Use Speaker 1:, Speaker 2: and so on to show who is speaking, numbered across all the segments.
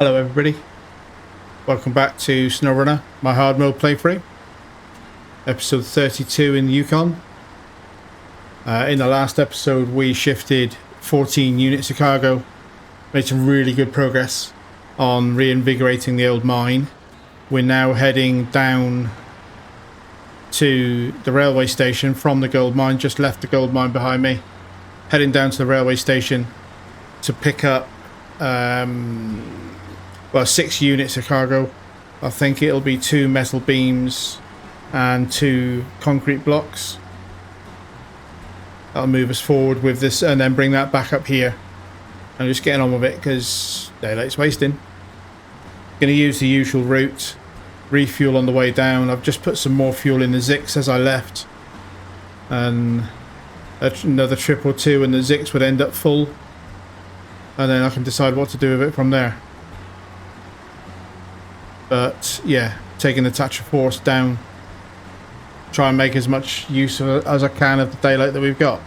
Speaker 1: Hello everybody, welcome back to SnowRunner, my hard mode playthrough, episode 32 in the Yukon. In the last episode we shifted 14 units of cargo, made some really good progress on reinvigorating the old mine. We're now heading down to the railway station from the gold mine, just left the gold mine behind me, heading down to the railway station to pick up 6 units of cargo. I think it'll be 2 metal beams and 2 concrete blocks. That'll move us forward with this and then bring that back up here. I'm just getting on with it because daylight's wasting. Going to use the usual route, refuel on the way down. I've just put some more fuel in the Zix as I left, and another trip or two and the Zix would end up full, and then I can decide what to do with it from there. But yeah, taking the Thatcher Force down, try and make as much use of it as I can of the daylight that we've got.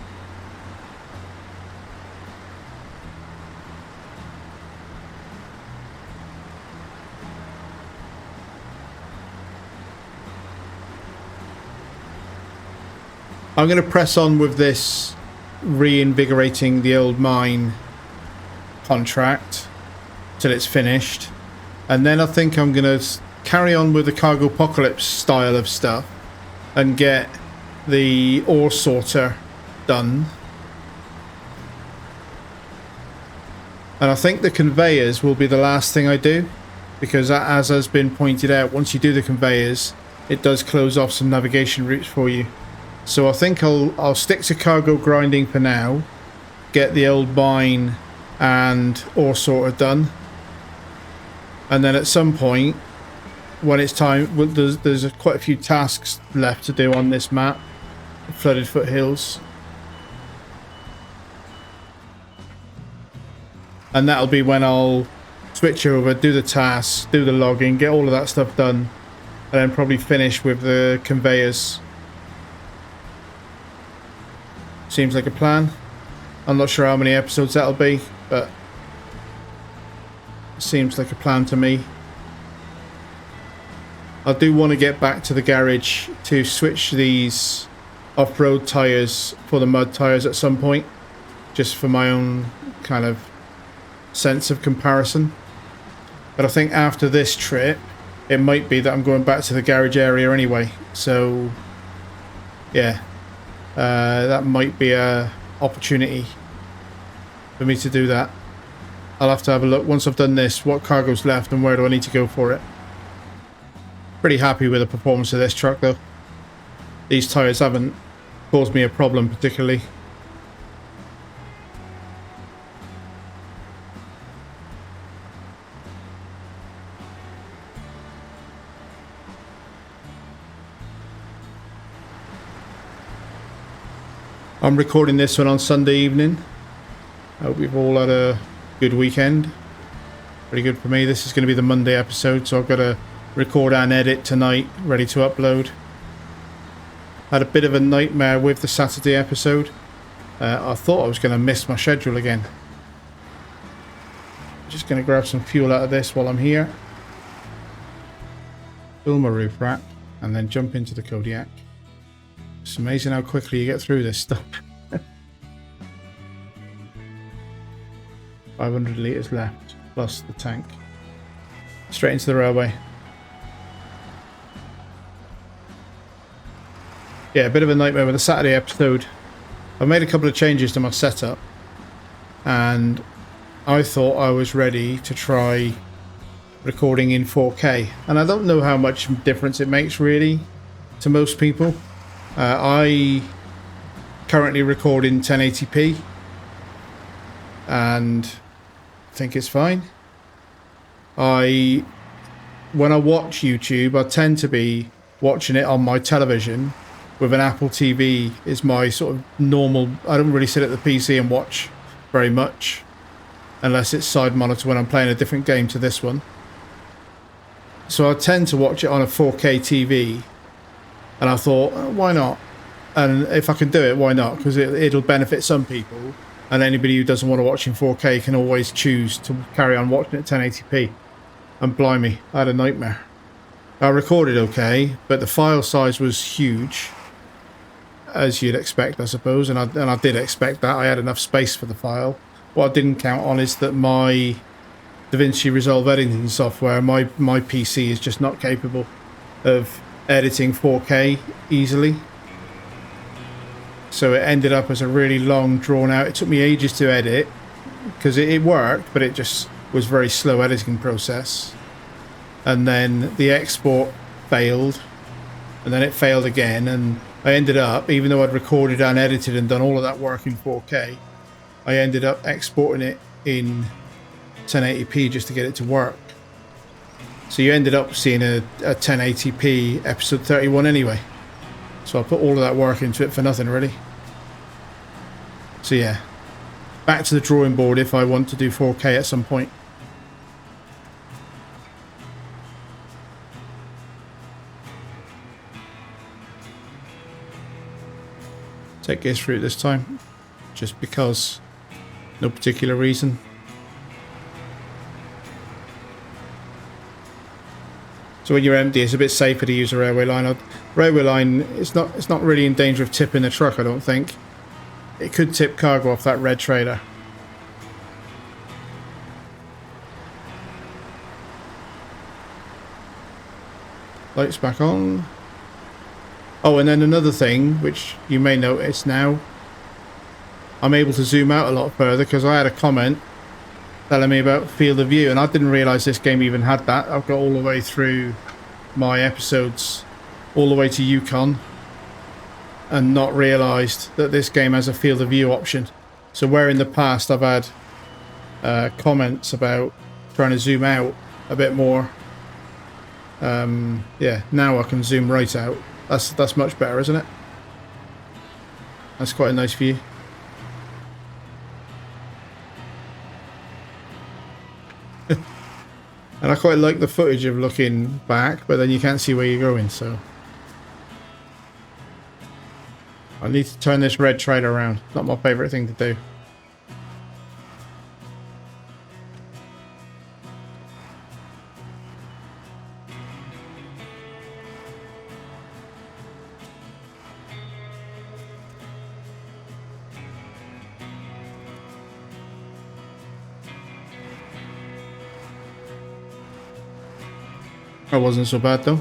Speaker 1: I'm going to press on with this reinvigorating the old mine contract till it's finished. And then I think I'm going to carry on with the Cargo Apocalypse style of stuff and get the ore sorter done. And I think the conveyors will be the last thing I do, because as has been pointed out, once you do the conveyors, it does close off some navigation routes for you. So I think I'll stick to cargo grinding for now, get the old mine and ore sorter done. And then at some point, when it's time, there's quite a few tasks left to do on this map, Flooded Foothills. And that'll be when I'll switch over, do the tasks, do the logging, get all of that stuff done, and then probably finish with the conveyors. Seems like a plan. I'm not sure how many episodes that'll be, but seems like a plan to me. I do want to get back to the garage to switch these off-road tyres for the mud tyres at some point, just for my own kind of sense of comparison. But I think after this trip it might be that I'm going back to the garage area anyway, so yeah, that might be a opportunity for me to do that. I'll have to have a look once I've done this, what cargo's left and where do I need to go for it. Pretty happy with the performance of this truck though. These tyres haven't caused me a problem particularly. I'm recording this one on Sunday evening. I hope we've all had a good weekend. Pretty good for me. This is going to be the Monday episode, so I've got to record and edit tonight, ready to upload. Had a bit of a nightmare with the Saturday episode. I thought I was going to miss my schedule again. Just going to grab some fuel out of this while I'm here. Fill my roof rack and then jump into the Kodiak. It's amazing how quickly you get through this stuff. 500 litres left, plus the tank. Straight into the railway. Yeah, a bit of a nightmare with the Saturday episode. I made a couple of changes to my setup, and I thought I was ready to try recording in 4K. And I don't know how much difference it makes really to most people. I currently record in 1080p, and think it's fine. When I watch YouTube, I tend to be watching it on my television with an Apple TV is my sort of normal. I don't really sit at the PC and watch very much unless it's side monitor when I'm playing a different game to this one. So I tend to watch it on a 4K TV, and I thought, why not? And if I can do it, why not? Because it'll benefit some people, and anybody who doesn't want to watch in 4K can always choose to carry on watching it 1080p. And blimey, I had a nightmare. I recorded okay, but the file size was huge, as you'd expect, I suppose, and I did expect that. I had enough space for the file. What I didn't count on is that my DaVinci Resolve editing software, my PC is just not capable of editing 4K easily. So it ended up as a really long, drawn out. It took me ages to edit because it worked, but it just was very slow editing process. And then the export failed, and then it failed again, and I ended up, even though I'd recorded and edited and done all of that work in 4K, I ended up exporting it in 1080p just to get it to work. So you ended up seeing a 1080p episode 31 anyway. So I put all of that work into it for nothing, really. So yeah, back to the drawing board if I want to do 4K at some point. Take this route this time, just because, no particular reason. So when you're empty, it's a bit safer to use a railway line. Railway line, it's not really in danger of tipping the truck, I don't think. It could tip cargo off that red trailer. Lights back on. Oh, and then another thing, which you may notice now, I'm able to zoom out a lot further because I had a comment telling me about field of view, and I didn't realise this game even had that. I've got all the way through my episodes, all the way to Yukon, and not realised that this game has a field of view option. So where in the past I've had comments about trying to zoom out a bit more, yeah, now I can zoom right out. That's much better, isn't it? That's quite a nice view. And I quite like the footage of looking back, but then you can't see where you're going, so I need to turn this red trailer around. Not my favourite thing to do. That wasn't so bad though.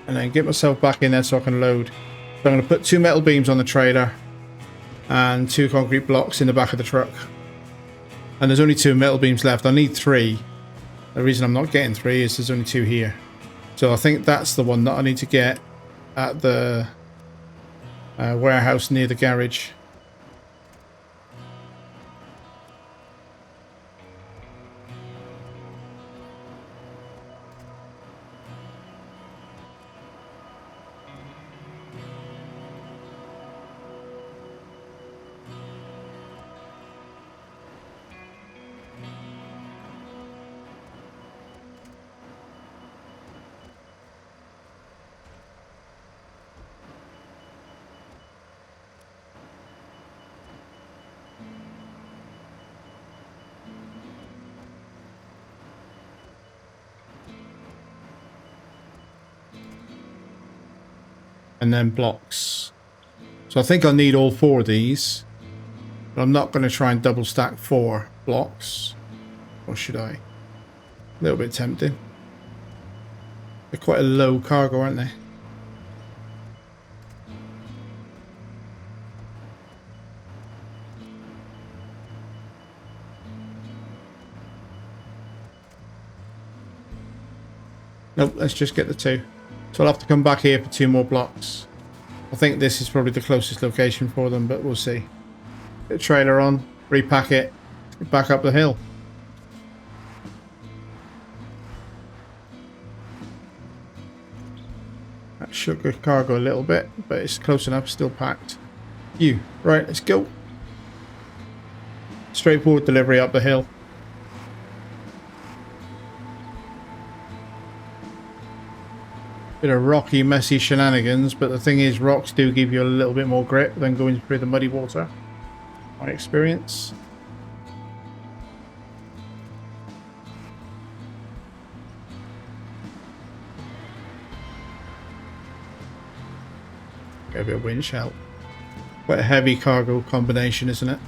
Speaker 1: And then get myself back in there so I can load. So I'm going to put 2 metal beams on the trailer and 2 concrete blocks in the back of the truck. And there's only 2 metal beams left. I need 3. The reason I'm not getting 3 is there's only 2 here. So I think that's the one that I need to get at the warehouse near the garage. And then blocks. So I think I'll need all 4 of these, but I'm not going to try and double stack 4 blocks, or should I? A little bit tempting. They're quite a low cargo, aren't they? Nope, let's just get the 2. So I'll have to come back here for 2 more blocks. I think this is probably the closest location for them, but we'll see. Get the trailer on, repack it, back up the hill. That shook the cargo a little bit, but it's close enough, still packed. Right, let's go. Straightforward delivery up the hill. Bit of rocky, messy shenanigans, but the thing is, rocks do give you a little bit more grip than going through the muddy water. My experience. Get a bit of winch help. Quite a heavy cargo combination, isn't it?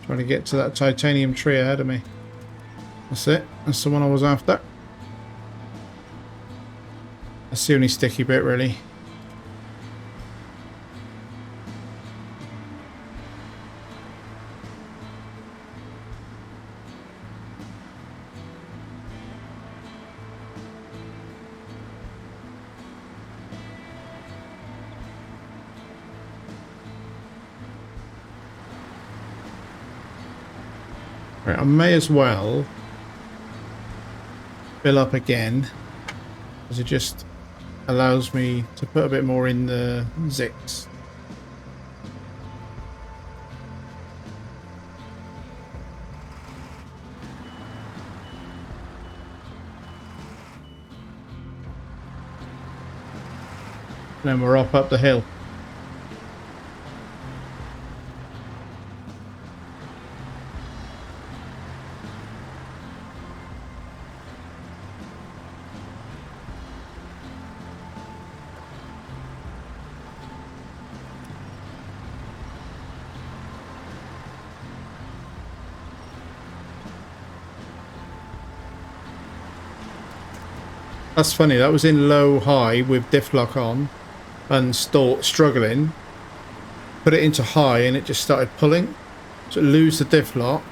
Speaker 1: Trying to get to that titanium tree ahead of me. That's it. That's the one I was after. That's the only sticky bit, really. Right, I may as well fill up again, because it just allows me to put a bit more in the Zix. Then we're off up the hill. That's funny, that was in low high with diff lock on and struggling. Put it into high and it just started pulling. So it lose the diff lock,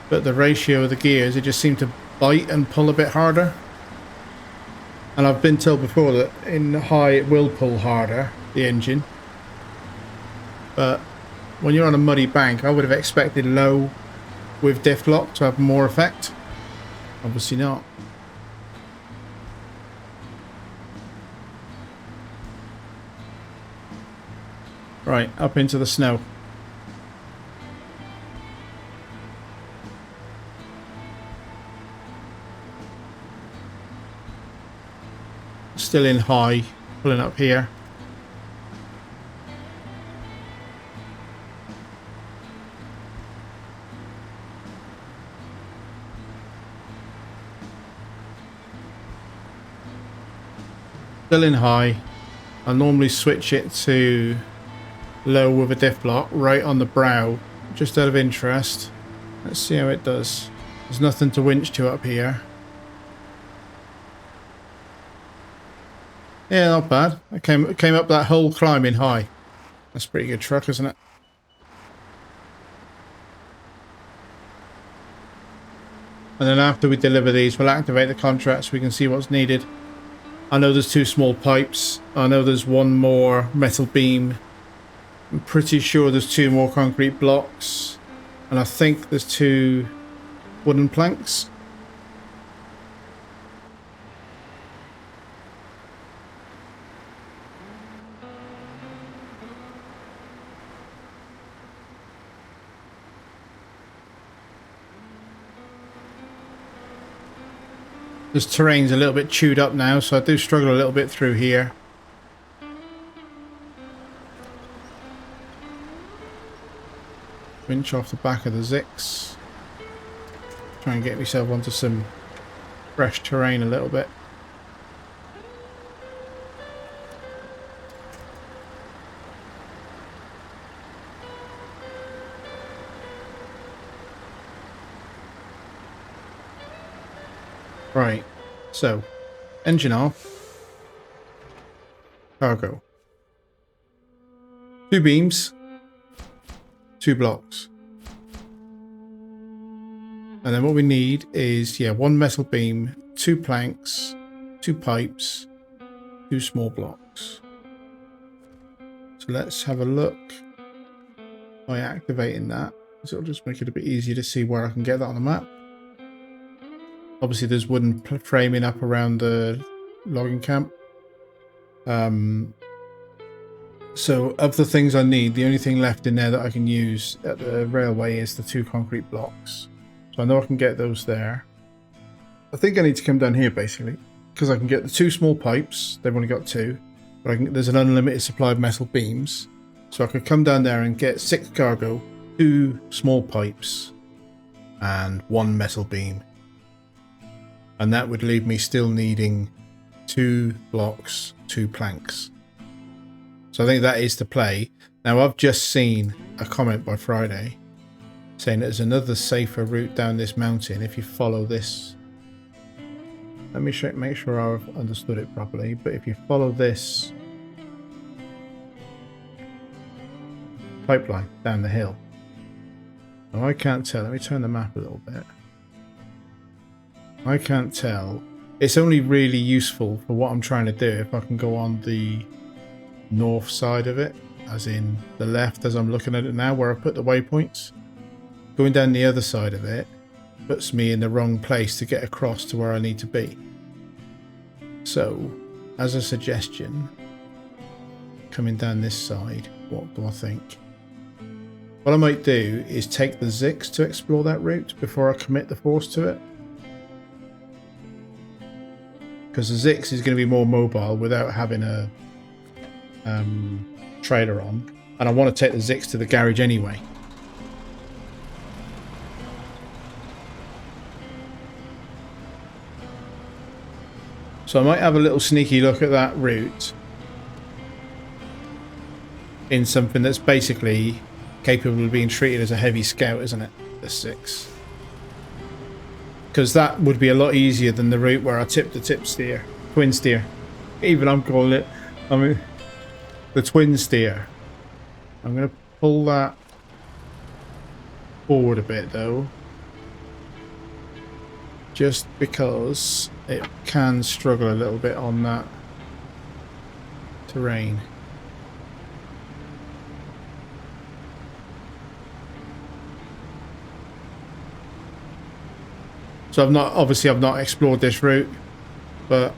Speaker 1: but the ratio of the gears, it just seemed to bite and pull a bit harder. And I've been told before that in high it will pull harder, the engine. But when you're on a muddy bank, I would have expected low with diff lock to have more effect. Obviously not. Right, up into the snow. Still in high, pulling up here. Still in high. I normally switch it to low with a diff block right on the brow, just out of interest. Let's see how it does. There's nothing to winch to up here. Yeah, not bad. I came up that whole climb in high. That's a pretty good truck, isn't it? And then after we deliver these, we'll activate the contract so we can see what's needed. I know there's 2 small pipes. I know there's 1 more metal beam. I'm pretty sure there's 2 more concrete blocks. And I think there's 2 wooden planks. This terrain's a little bit chewed up now, so I do struggle a little bit through here. Winch off the back of the Zix. Try and get myself onto some fresh terrain a little bit. Right, so engine off, cargo, 2 beams, 2 blocks, and then what we need is 1 metal beam, 2 planks, 2 pipes, 2 small blocks. So let's have a look by activating that, so it'll just make it a bit easier to see where I can get that on the map. Obviously there's wooden framing up around the logging camp. So of the things I need, the only thing left in there that I can use at the railway is the 2 concrete blocks. So I know I can get those there. I think I need to come down here basically, because I can get the 2 small pipes. They've only got 2, but there's an unlimited supply of metal beams. So I could come down there and get 6 cargo, 2 small pipes, and 1 metal beam. And that would leave me still needing 2 blocks, 2 planks. So I think that is the play. Now I've just seen a comment by Friday saying there's another safer route down this mountain if you follow this. Let me make sure I've understood it properly. But if you follow this pipeline down the hill. Now I can't tell. Let me turn the map a little bit. I can't tell. It's only really useful for what I'm trying to do if I can go on the north side of it, as in the left as I'm looking at it now where I put the waypoints. Going down the other side of it puts me in the wrong place to get across to where I need to be. So as a suggestion, coming down this side, what do I think? What I might do is take the Zix to explore that route before I commit the force to it, because the Zix is going to be more mobile without having a trailer on, and I want to take the Zix to the garage anyway. So I might have a little sneaky look at that route in something that's basically capable of being treated as a heavy scout, isn't it? The 6. Because that would be a lot easier than the route where I tip the twin steer. Even I'm calling it, I mean, the twin steer. I'm going to pull that forward a bit though, just because it can struggle a little bit on that terrain. So I've not explored this route, but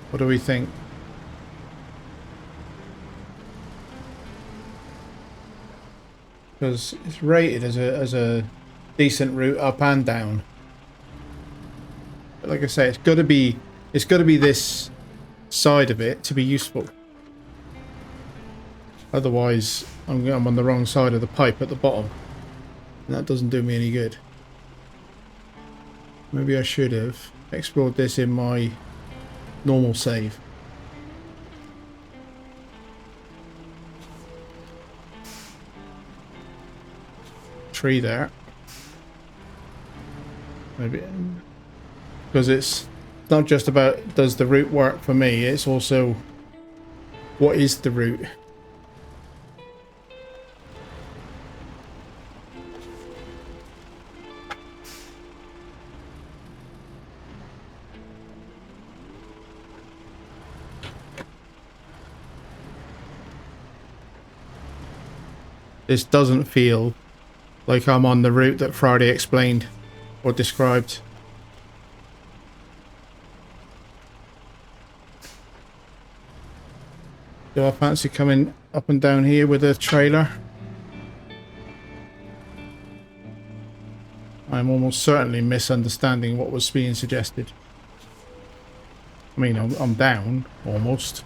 Speaker 1: what do we think? Because it's rated as a decent route up and down. But like I say, it's got to be this side of it to be useful. Otherwise, I'm on the wrong side of the pipe at the bottom, and that doesn't do me any good. Maybe I should have explored this in my normal save. Tree there. Maybe because it's not just about does the route work for me, it's also what is the route. This doesn't feel like I'm on the route that Friday explained or described. Do I fancy coming up and down here with a trailer? I'm almost certainly misunderstanding what was being suggested. I mean, I'm down, almost.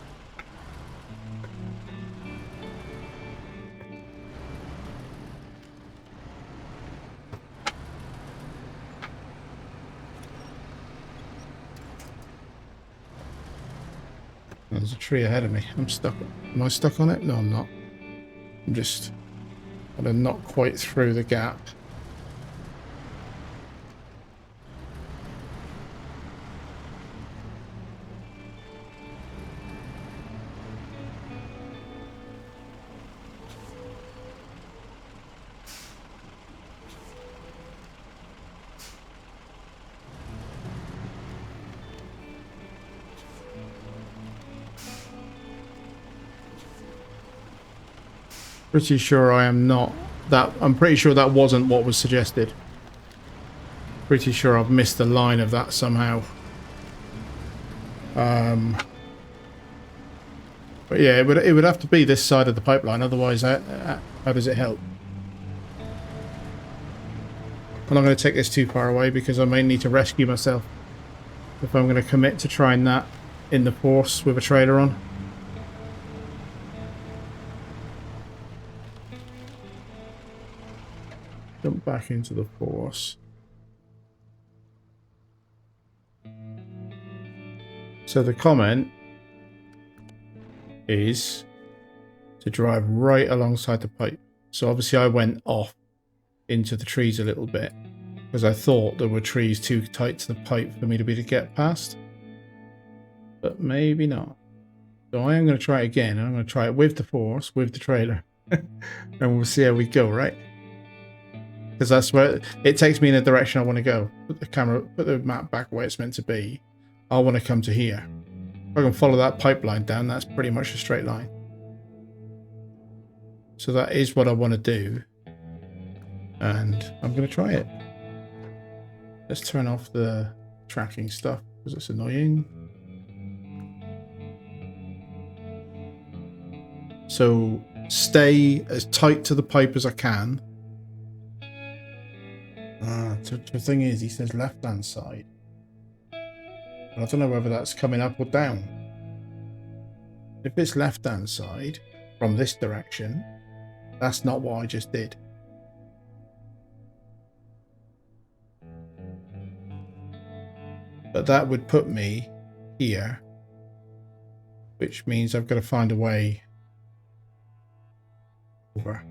Speaker 1: There's a tree ahead of me. I'm stuck. Am I stuck on it? No, I'm not. I'm just kind of not quite through the gap. Pretty sure I am not. I'm pretty sure that wasn't what was suggested. Pretty sure I've missed the line of that somehow. But yeah, it would have to be this side of the pipeline, otherwise how does it help? I'm not going to take this too far away because I may need to rescue myself if I'm going to commit to trying that in the force with a trailer on. Jump back into the force. So the comment is to drive right alongside the pipe. So obviously I went off into the trees a little bit because I thought there were trees too tight to the pipe for me to be able to get past. But maybe not. So I am going to try it again. I'm going to try it with the force, with the trailer. And we'll see how we go, right? Because that's where it takes me in the direction I want to go. Put the map back where it's meant to be. I want to come to here. If I can follow that pipeline down, that's pretty much a straight line. So that is what I want to do. And I'm going to try it. Let's turn off the tracking stuff because it's annoying. So stay as tight to the pipe as I can. The thing is, he says left-hand side. I don't know whether that's coming up or down. If it's left-hand side from this direction, that's not what I just did. But that would put me here, which means I've got to find a way over.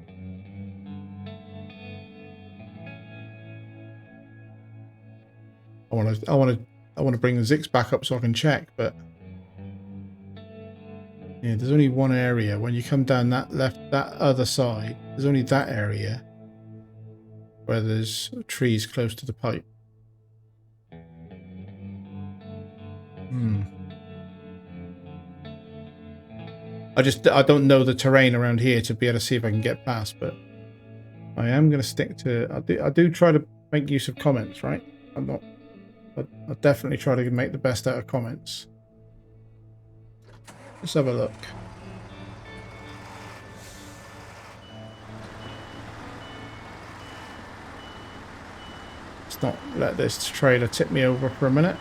Speaker 1: I want to bring the Zix back up so I can check, but yeah, there's only one area when you come down that other side. There's only that area where there's trees close to the pipe. I don't know the terrain around here to be able to see if I can get past, but I am going to stick to. I do try to make use of comments, right? I definitely try to make the best out of comments. Let's have a look. Let's not let this trailer tip me over for a minute.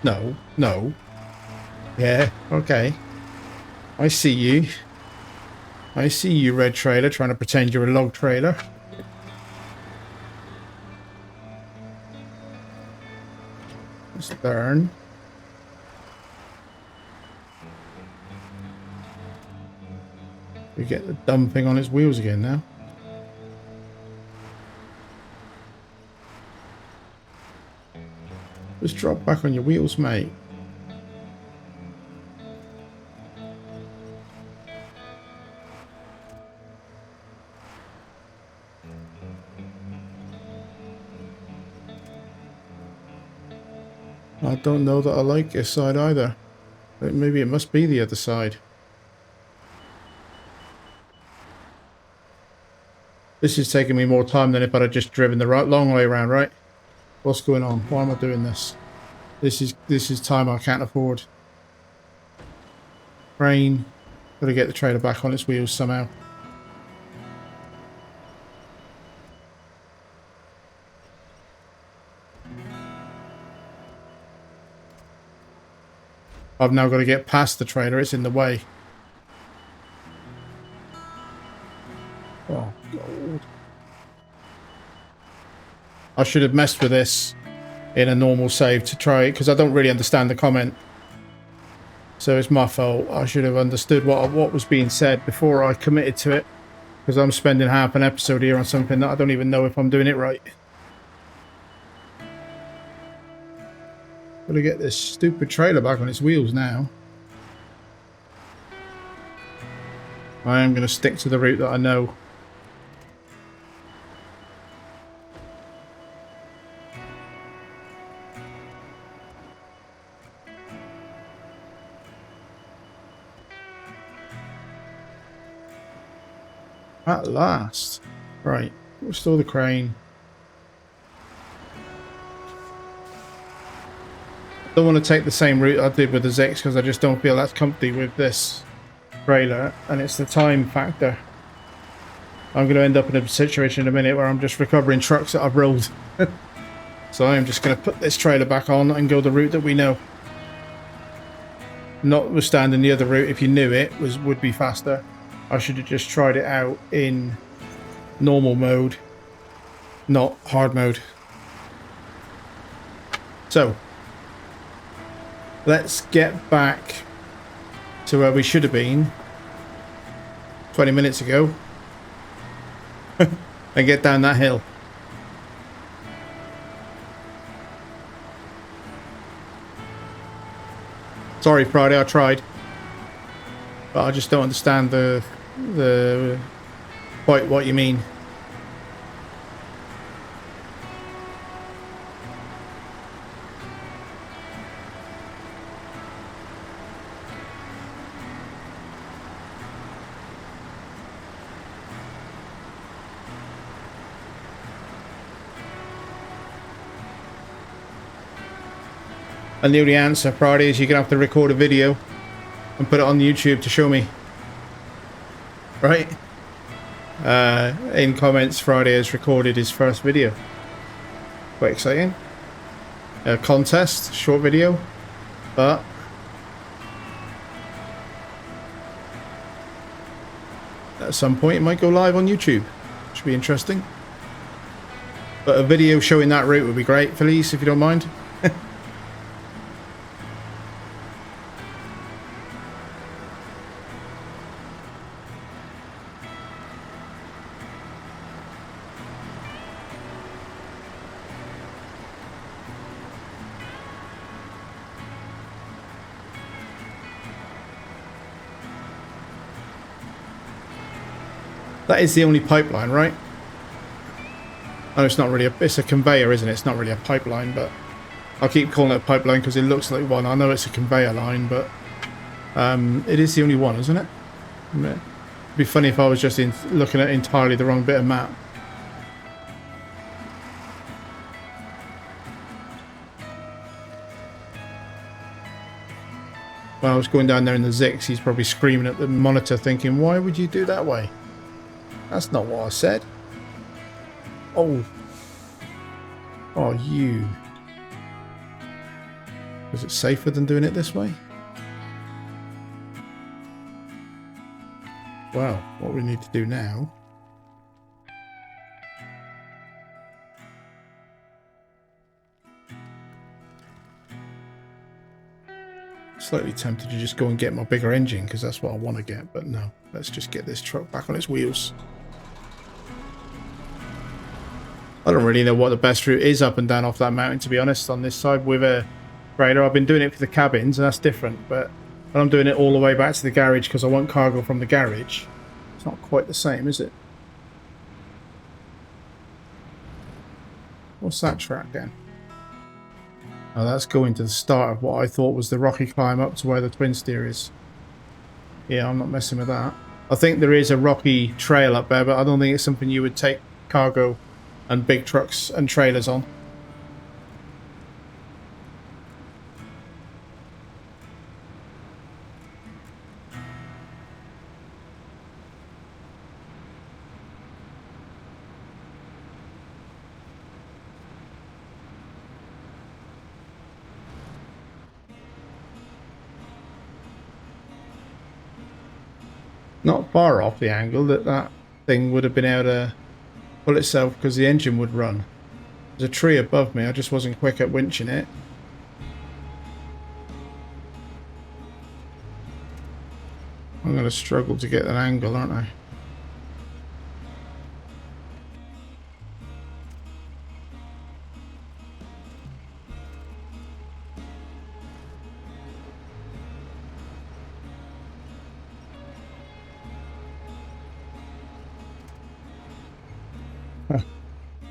Speaker 1: No. Yeah, okay. I see you. I see you, red trailer, trying to pretend you're a log trailer. Let's turn. We get the dumping on its wheels again now. Just drop back on your wheels, mate. I don't know that I like this side either. But maybe it must be the other side. This is taking me more time than if I'd have just driven the long way around, right? What's going on? Why am I doing this? This is time I can't afford. Rain. Gotta get the trailer back on its wheels somehow. I've now got to get past the trailer, it's in the way. Oh, God. I should have messed with this in a normal save to try it, because I don't really understand the comment. So it's my fault. I should have understood what was being said before I committed to it, because I'm spending half an episode here on something that I don't even know if I'm doing it right. Gotta get this stupid trailer back on its wheels now. I am going to stick to the route that I know. At last. Right, restore the crane. Don't want to take the same route I did with the Zix because I just don't feel that's comfy with this trailer, and it's the time factor. I'm going to end up in a situation in a minute where I'm just recovering trucks that I've rolled. So I'm just going to put this trailer back on and go the route that we know. Notwithstanding the other route, if you knew it, would be faster. I should have just tried it out in normal mode, not hard mode. So, let's get back to where we should have been 20 minutes ago. And get down that hill. Sorry, Friday, I tried, but I just don't understand quite what you mean. I knew the answer, Friday, is you're going to have to record a video and put it on YouTube to show me. Right? In comments, Friday has recorded his first video. Quite exciting. A contest, short video. But at some point it might go live on YouTube. Should be interesting. But a video showing that route would be great, Felice, if you don't mind. That is the only pipeline, right? Oh, it's not really it's a conveyor, isn't it? It's not really a pipeline, but I'll keep calling it a pipeline because it looks like one. I know it's a conveyor line, but it is the only one, isn't it? It'd be funny if I was just looking at entirely the wrong bit of map. When I was going down there in the Zix, he's probably screaming at the monitor thinking, why would you do that way? That's not what I said. Oh. Oh, you. Is it safer than doing it this way? Well, what we need to do now... Slightly tempted to just go and get my bigger engine because that's what I want to get, but no. Let's just get this truck back on its wheels. I don't really know what the best route is up and down off that mountain, to be honest, on this side with a trailer. I've been doing it for the cabins, and that's different, but when I'm doing it all the way back to the garage because I want cargo from the garage, it's not quite the same, is it? What's that track then? Oh, that's going to the start of what I thought was the rocky climb up to where the twin steer is. Yeah, I'm not messing with that. I think there is a rocky trail up there, but I don't think it's something you would take cargo and big trucks and trailers on. Not far off the angle that thing would have been able to pull itself because the engine would run. There's a tree above me, I just wasn't quick at winching it. I'm going to struggle to get an angle, aren't I?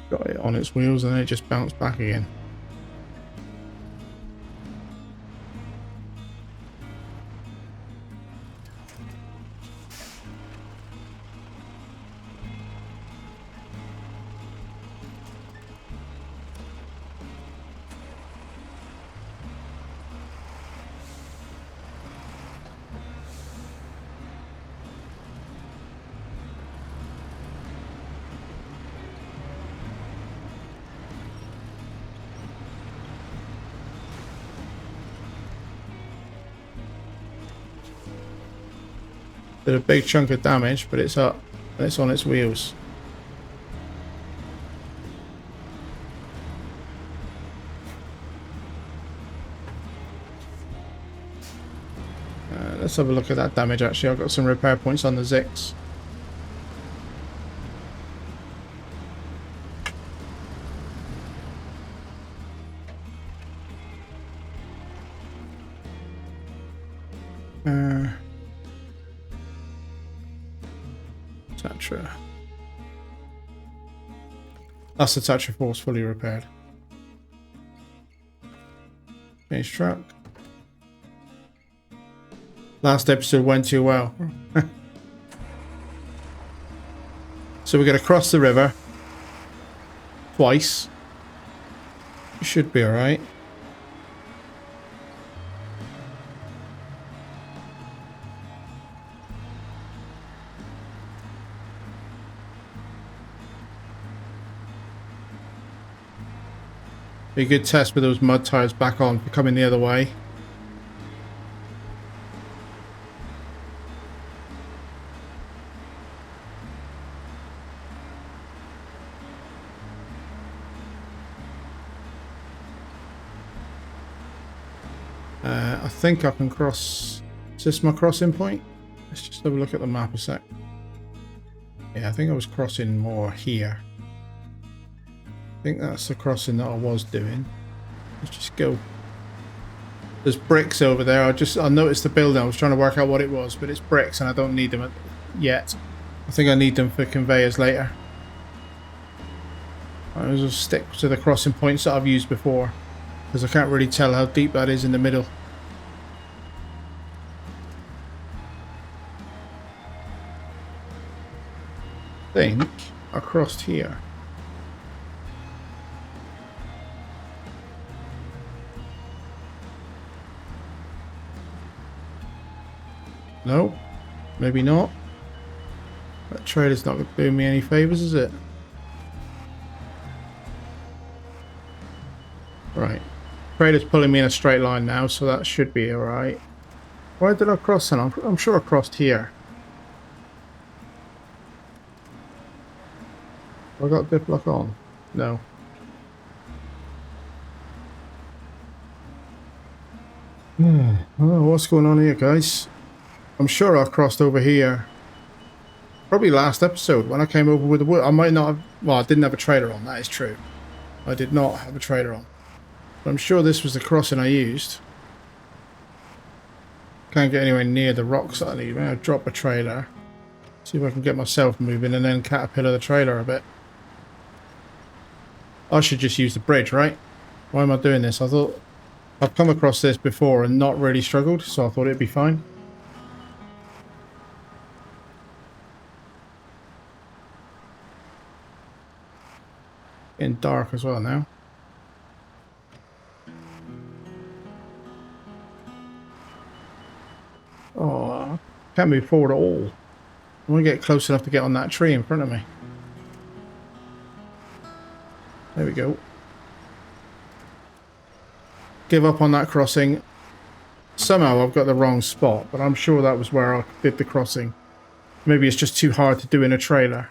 Speaker 1: Got it on its wheels and then it just bounced back again. Did a big chunk of damage, but it's up and it's on its wheels. Let's have a look at that damage. Actually, I've got some repair points on the Zix. Tatra. That's the Tatra Force fully repaired. Change truck. Last episode went too well. So we're going to cross the river twice. Should be alright. Be a good test with those mud tires back on for coming the other way. I think I can cross. Is this my crossing point? Let's just have a look at the map a sec. Yeah, I think I was crossing more here. I think that's the crossing that I was doing. Let's just go. There's bricks over there. I noticed the building. I was trying to work out what it was, but it's bricks and I don't need them yet. I think I need them for conveyors later. I'll just stick to the crossing points that I've used before, because I can't really tell how deep that is in the middle. I think I crossed here. No, maybe not. That trailer's not doing me any favours, is it? Right. Trailer's pulling me in a straight line now, so that should be alright. Why did I cross then? I'm sure I crossed here. Have I got dip lock on? No. Oh, what's going on here, guys? I'm sure I've crossed over here. Probably last episode when I came over with the wood. I might not have. Well, I didn't have a trailer on. That is true. I did not have a trailer on. But I'm sure this was the crossing I used. Can't get anywhere near the rocks that I need. I'll drop a trailer. See if I can get myself moving and then caterpillar the trailer a bit. I should just use the bridge, right? Why am I doing this? I thought I've come across this before and not really struggled, so I thought it'd be fine. Getting dark as well now. Oh, can't move forward at all. I want to get close enough to get on that tree in front of me. There we go. Give up on that crossing. Somehow I've got the wrong spot, but I'm sure that was where I did the crossing. Maybe it's just too hard to do in a trailer.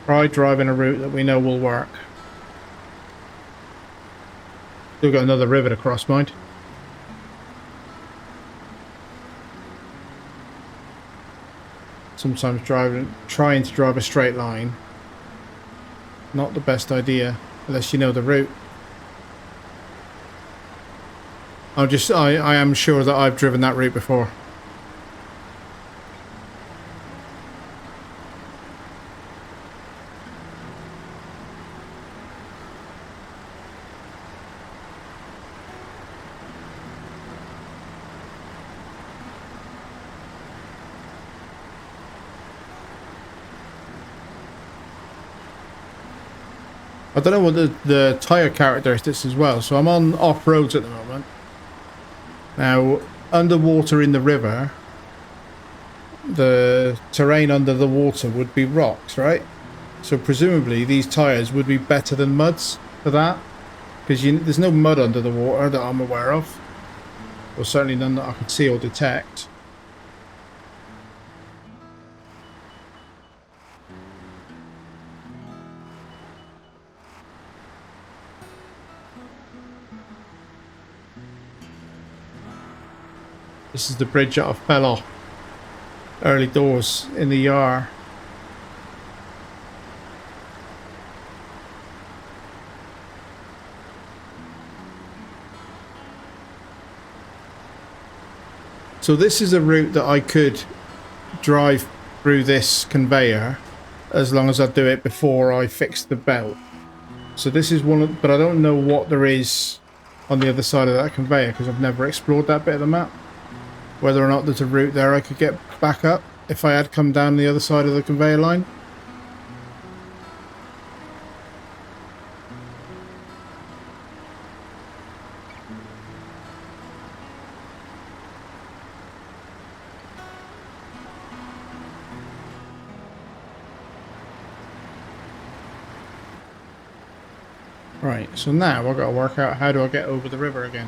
Speaker 1: Try driving a route that we know will work. Still got another river to cross, mind. Sometimes trying to drive a straight line, not the best idea unless you know the route. I am sure that I've driven that route before. I don't know what the tyre characteristics as well, so I'm on off-roads at the moment. Now, underwater in the river, the terrain under the water would be rocks, right? So presumably these tyres would be better than muds for that, because there's no mud under the water that I'm aware of, or certainly none that I could see or detect. This is the bridge that I fell off early doors in the Yar. So this is a route that I could drive through this conveyor as long as I do it before I fix the belt. So this is one of, but I don't know what there is on the other side of that conveyor because I've never explored that bit of the map. Whether or not there's a route there I could get back up if I had come down the other side of the conveyor line. Right, so now I've got to work out how do I get over the river again.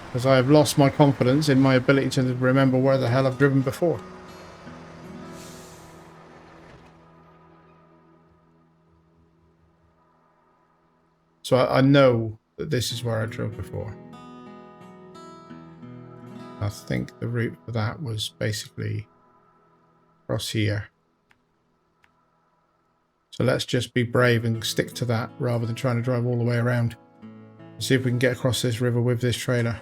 Speaker 1: Because I have lost my confidence in my ability to remember where the hell I've driven before. So I know that this is where I drove before. I think the route for that was basically across here. So let's just be brave and stick to that rather than trying to drive all the way around. See if we can get across this river with this trailer.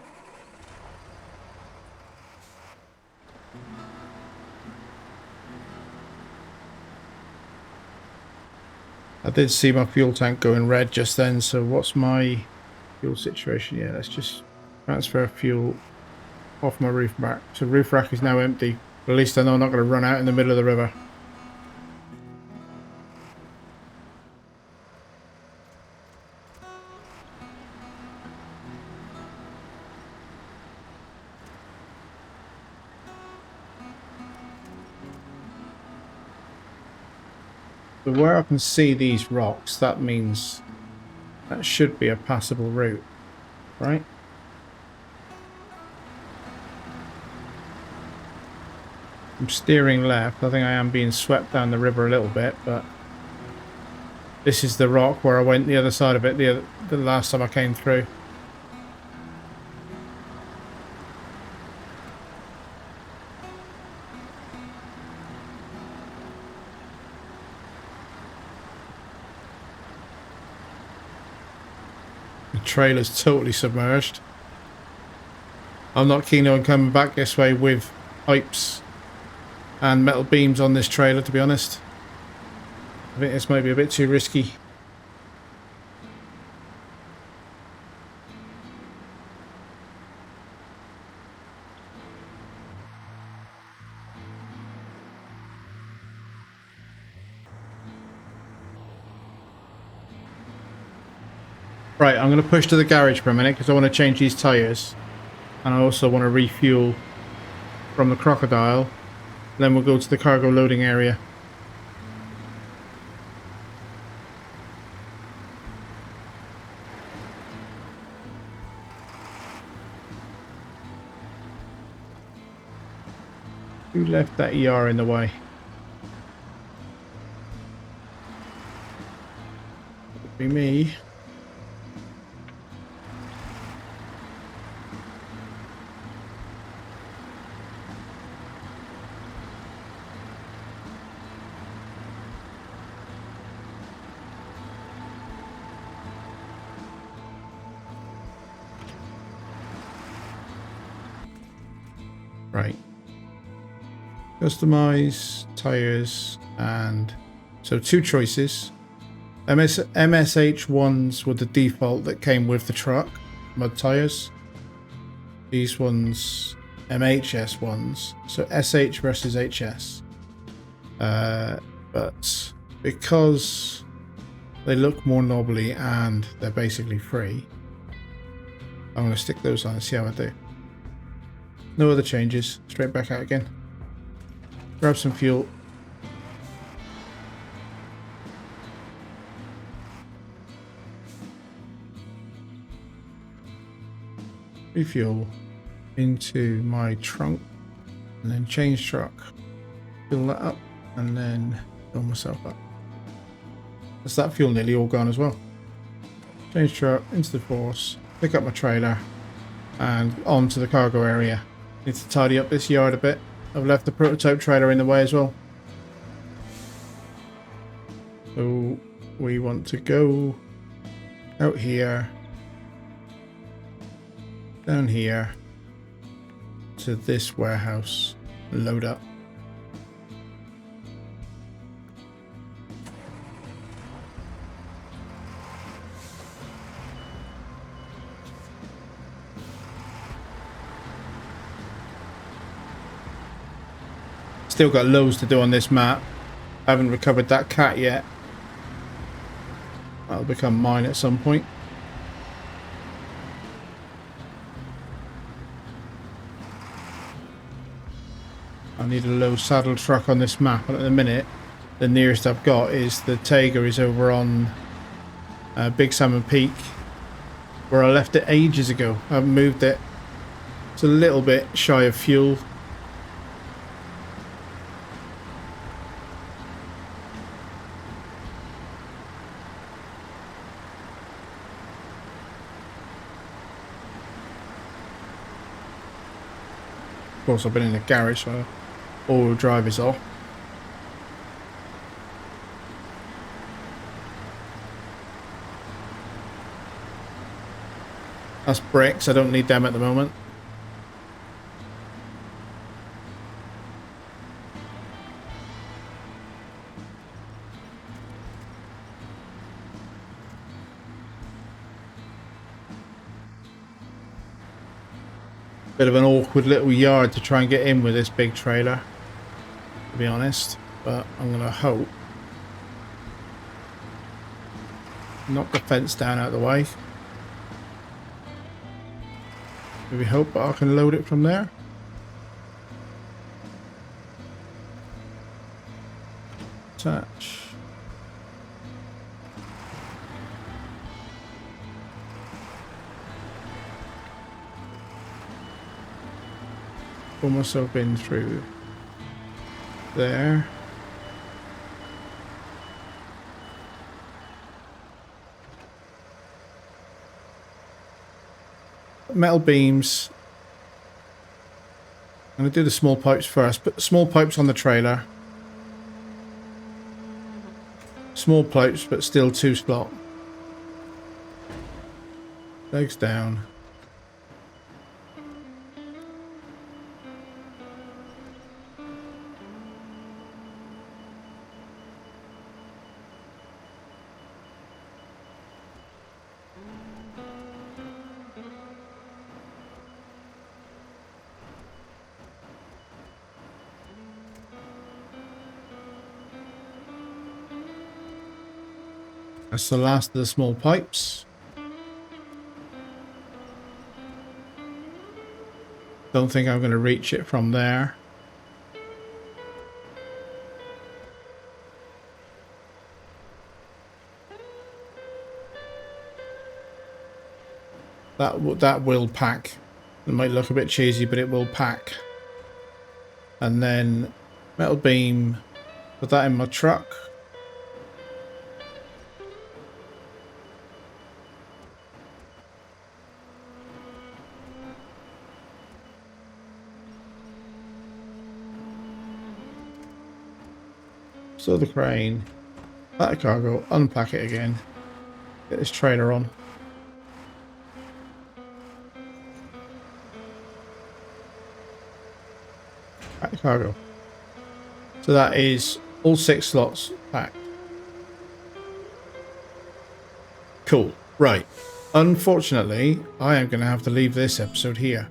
Speaker 1: I did see my fuel tank going red just then, so what's my fuel situation? Yeah, let's just transfer fuel off my roof rack. So roof rack is now empty. But at least I know I'm not going to run out in the middle of the river. So where I can see these rocks, that means that should be a passable route, right? I'm steering left. I think I am being swept down the river a little bit, but this is the rock where I went the other side of it the last time I came through. The trailer's totally submerged. I'm not keen on coming back this way with pipes and metal beams on this trailer, to be honest. I think this might be a bit too risky. Right, I'm going to push to the garage for a minute because I want to change these tyres. And I also want to refuel from the crocodile. Then we'll go to the cargo loading area. Who left that ER in the way? Could be me. Right. Customize tires, and so two choices. MSH ones were the default that came with the truck, mud tires. These ones, MHS ones, so SH versus HS. But because they look more knobbly and they're basically free, I'm going to stick those on and see how I do. No other changes. Straight back out again. Grab some fuel. Refuel into my trunk. And then change truck. Fill that up. And then fill myself up. That's that fuel nearly all gone as well. Change truck into the force. Pick up my trailer. And on to the cargo area. Need to tidy up this yard a bit. I've left the prototype trailer in the way as well. So we want to go out here, down here to this warehouse, load up. Still got loads to do on this map. I haven't recovered that cat yet. That'll become mine at some point. I need a low saddle truck on this map, and at the minute the nearest I've got is the Tiger is over on Big Salmon Peak, where I left it ages ago. I haven't moved it. It's a little bit shy of fuel. Of course, I've been in the garage, so all-wheel drive is off. That's bricks. I don't need them at the moment. Bit of an awkward little yard to try and get in with this big trailer, to be honest, but I'm gonna hope. Knock the fence down out of the way. Maybe hope I can load it from there. Attach. Pull myself in through there. Metal beams. I'm going to do the small pipes first. Put the small pipes on the trailer. Small pipes, but still 2-slot. Legs down. That's the last of the small pipes. Don't think I'm going to reach it from there. That will pack. It might look a bit cheesy, but it will pack. And then metal beam, put that in my truck. So the crane, pack the cargo, unpack it again, get this trailer on. Pack the cargo. So that is all 6 slots packed. Cool. Right. Unfortunately, I am going to have to leave this episode here,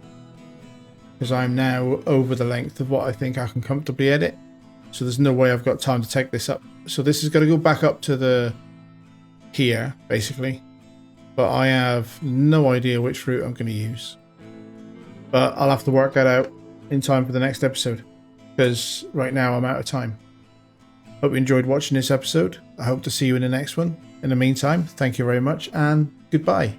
Speaker 1: because I'm now over the length of what I think I can comfortably edit. So there's no way I've got time to take this up. So this is going to go back up to the here, basically. But I have no idea which route I'm going to use. But I'll have to work that out in time for the next episode, because right now I'm out of time. Hope you enjoyed watching this episode. I hope to see you in the next one. In the meantime, thank you very much and goodbye.